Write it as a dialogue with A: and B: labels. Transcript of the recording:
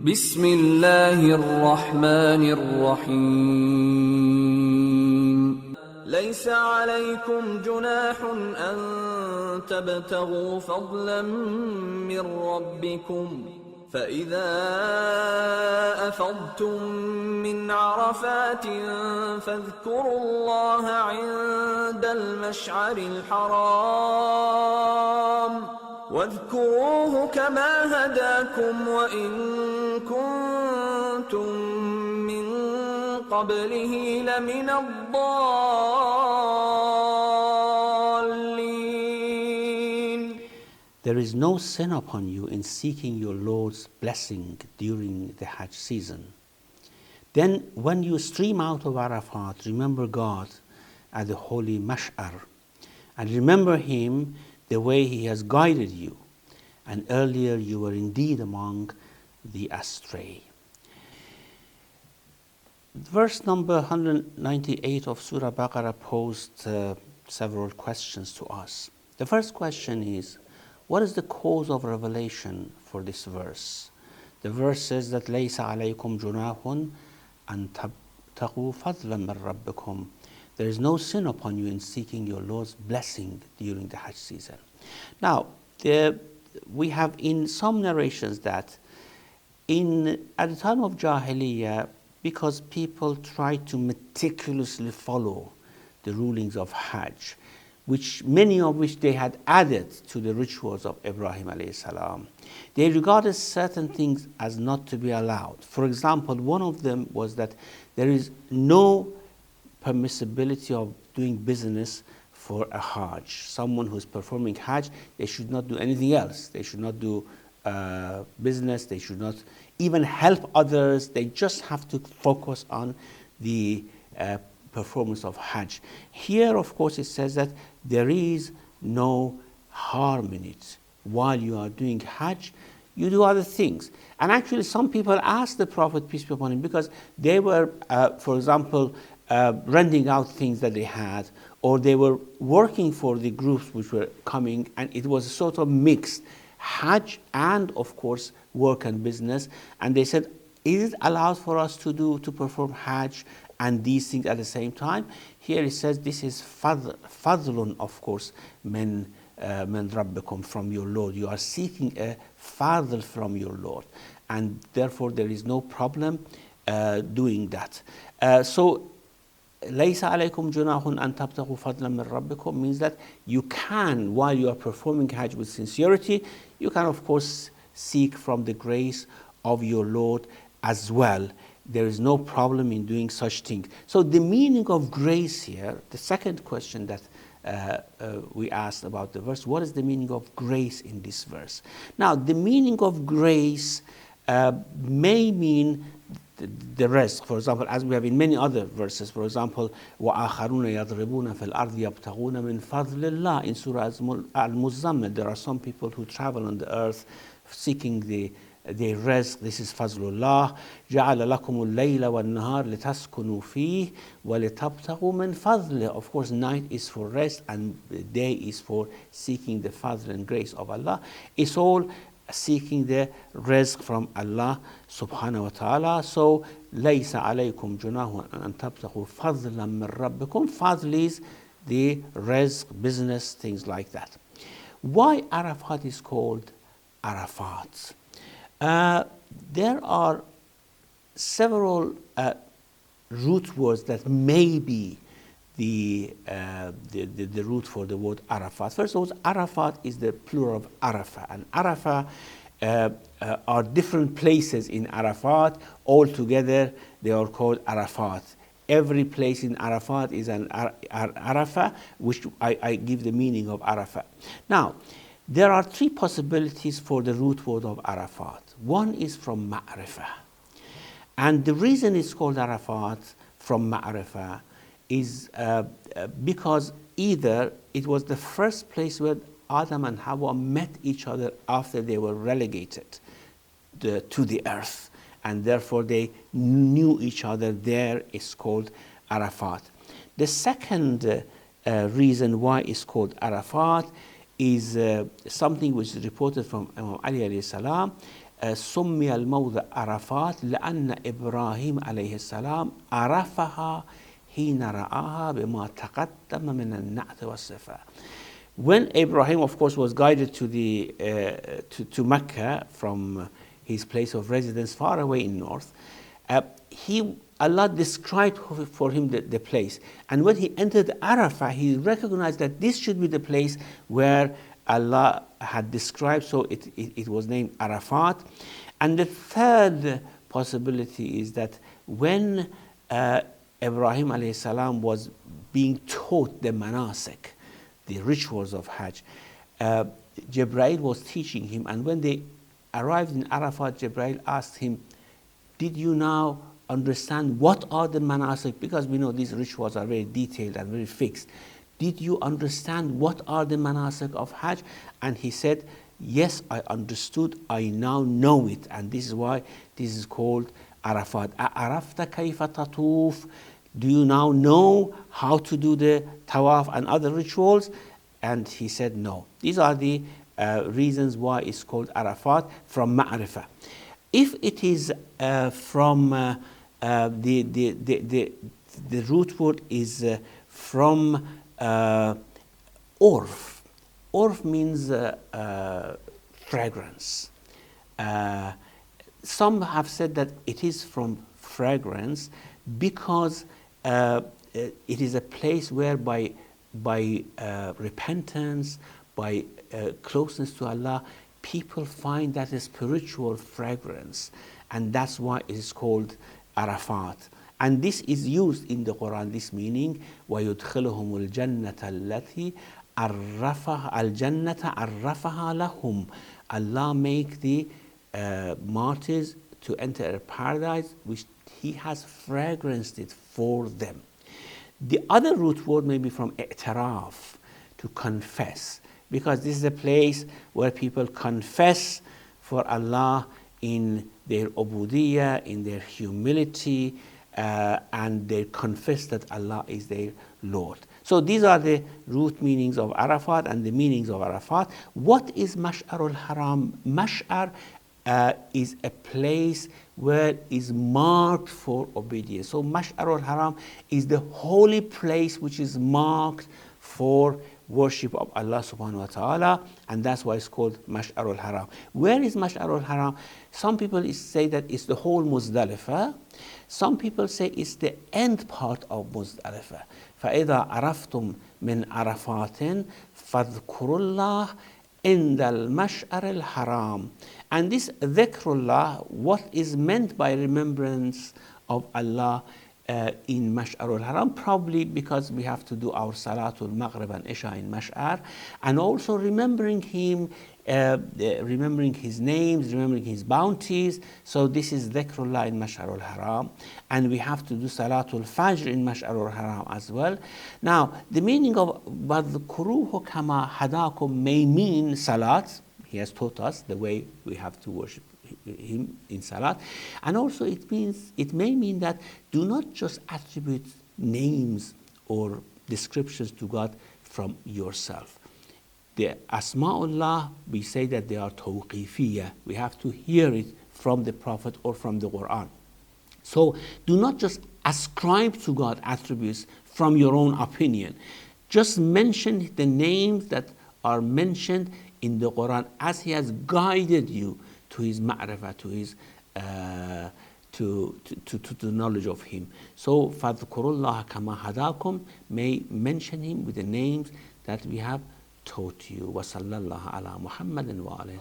A: بسم الله الرحمن الرحيم ليس عليكم جناح أن تبتغوا فضلا من ربكم فإذا أفضتم من عرفات فاذكروا الله عند المشعر الحرام واذكروه كما هداكم وإن كنتم من قبله لمن الضالين.
B: There is no sin upon you in seeking your Lord's blessing during the Hajj season. Then when you stream out of Arafat, remember God at the holy Mash'ar and remember Him the way He has guided you. And earlier you were indeed among the astray. Verse number 198 of Surah Baqarah posed several questions to us. The first question is, what is the cause of revelation for this verse? The verse says that لَيْسَ عَلَيْكُمْ جُنَاحٌ أَن تَبْتَغُوا فَضْلًا مِنْ رَبِّكُمْ. There is no sin upon you in seeking your Lord's blessing during the Hajj season. Now, we have in some narrations that at the time of Jahiliyyah, because people tried to meticulously follow the rulings of Hajj, many of which they had added to the rituals of Ibrahim alayhi salam, they regarded certain things as not to be allowed. For example, one of them was that there is no permissibility of doing business for a Hajj. Someone who's performing Hajj, they should not do anything else. They should not do business. They should not even help others. They just have to focus on the performance of Hajj. Here, of course, it says that there is no harm in it. While you are doing Hajj, you do other things. And actually, some people asked the Prophet, peace be upon him, because they were, for example, renting out things that they had, or they were working for the groups which were coming, and it was sort of mixed, Hajj and, of course, work and business. And they said, is it allowed for us to perform Hajj and these things at the same time? Here it says this is fadlun, of course, min rabbikum, from your Lord. You are seeking a fadl from your Lord, and therefore there is no problem doing that. So لَيْسَ عَلَيْكُمْ جُنَاحٌ أَن تَبْتَغُوا فَضْلًا مِنْ رَبِّكُمْ means that you can, while you are performing Hajj with sincerity, you can of course seek from the grace of your Lord as well. There is no problem in doing such things. So the meaning of grace here, the second question that we asked about the verse, what is the meaning of grace in this verse? Now, the meaning of grace may mean the rest. For example, as we have in many other verses, for example, وَآخَرُونَ يَضْرِبُونَ فِي الْأَرْضِ يَبْتَغُونَ مِنْ فَضْلِ اللَّهِ in Surah Al-Muzammil. There are some people who travel on the earth seeking the rizq. This is Fazlullah. جَعَلَ لَكُمُ اللَّيْلَ وَالنَّهَارِ لِتَسْكُنُوا فِيهِ وَلِتَبْتَغُوا مِنْ فَضْلِهِ. Of course, night is for rest and the day is for seeking the fadl and grace of Allah. It's all seeking the rizq from Allah subhanahu wa ta'ala. So لَيْسَ عَلَيْكُمْ جُنَاحٌ أَن تَبْتَغُوا فَضْلًا مِنْ رَبِّكُمْ. Fadl is the rizq, business, things like that. Why Arafat is called Arafat? There are several root words that may be the root for the word Arafat. First of all, Arafat is the plural of Arafah, and Arafah are different places in Arafat. All together, they are called Arafat. Every place in Arafat is an Arafah, which I give the meaning of Arafat. Now, there are three possibilities for the root word of Arafat. One is from Ma'rifah. And the reason it's called Arafat from Ma'rifah is because either it was the first place where Adam and Hawa met each other after they were relegated to the earth, and therefore they knew each other there. It's called Arafat. The second reason why it's called Arafat is something which is reported from Imam Ali alayhi salam. سمي الموضع عرفات لأن إبراهيم عليه السلام عرفها حين رآها بما تقدم من النعت والصفة. When Abraham, of course, was guided to Mecca from his place of residence far away in north, Allah described for him the place. And when he entered Arafah, he recognized that this should be the place where Allah had described, so it was named Arafat. And the third possibility is that when Ibrahim alayhi salam was being taught the manasik, the rituals of Hajj, Jibreel was teaching him, and when they arrived in Arafat, Jibreel asked him, did you now understand what are the manasik? Because we know these rituals are very detailed and very fixed. Did you understand what are the manasik of Hajj? And he said, yes, I understood, I now know it, and this is why this is called Arafat. أَعَرَفْتَ كَيْفَ تَطُوفُ? Do you now know how to do the tawaf and other rituals? And he said no. These are the reasons why it's called Arafat, from Ma'rifah. If it is from the root word is from Orf. Orf means fragrance. Some have said that it is from fragrance because it is a place where by repentance, by closeness to Allah, people find that a spiritual fragrance, and that's why it is called Arafat. And this is used in the Quran, this meaning, وَيُدْخِلُهُمُ الْجَنَّةَ الَّتِي الْجَنَّةَ عَرَّفَهَا لَهُمْ. Allah make the martyrs to enter a paradise which He has fragranced it for them. The other root word may be from i'tiraf, to confess, because this is a place where people confess for Allah in their ubudiyyah, in their humility, and they confess that Allah is their Lord. So these are the root meanings of Arafat and the meanings of Arafat. What is Mash'ar al-Haram? Mash'ar is a place where is marked for obedience. So Mash'ar al-Haram is the holy place which is marked for worship of Allah subhanahu wa ta'ala, and that's why it's called Mash'ar al-Haram. Where is Mash'ar al-Haram? Some people say that it's the whole Muzdalifah. Some people say it's the end part of Muzdalifah. فَإِذَا عَرَفْتُمْ مِنْ عَرَفَاتٍ فَاذْكُرُوا اللَّهَ عِنْدَ الْمَشْعَرِ الْحَرَامِ. And this dhikrullah, what is meant by remembrance of Allah in Mash'ar al-Haram? Probably because we have to do our Salatul Maghrib and Isha in Mash'ar, and also remembering Him, remembering His names, remembering His bounties. So this is dhikrullah in Mash'ar al-Haram, and we have to do Salatul Fajr in Mash'ar al-Haram as well. Now, the meaning of وَذْكُرُوهُ كَمَا هَدَاكُمْ may mean Salat. He has taught us the way we have to worship Him in Salat. And also it may mean that do not just attribute names or descriptions to God from yourself. The Asma'ullah, we say that they are tawqifiyah. We have to hear it from the Prophet or from the Quran. So do not just ascribe to God attributes from your own opinion. Just mention the names that are mentioned in the Quran as He has guided you to His ma'rifah, to His to the knowledge of Him. So فَاذْكُرُوا اللَّهَ كَمَا هَدَاكُمْ may mention Him with the names that we have taught you. وَصَلَّى اللَّهُ عَلَى مُحَمَّدٍ وَآلِهِ.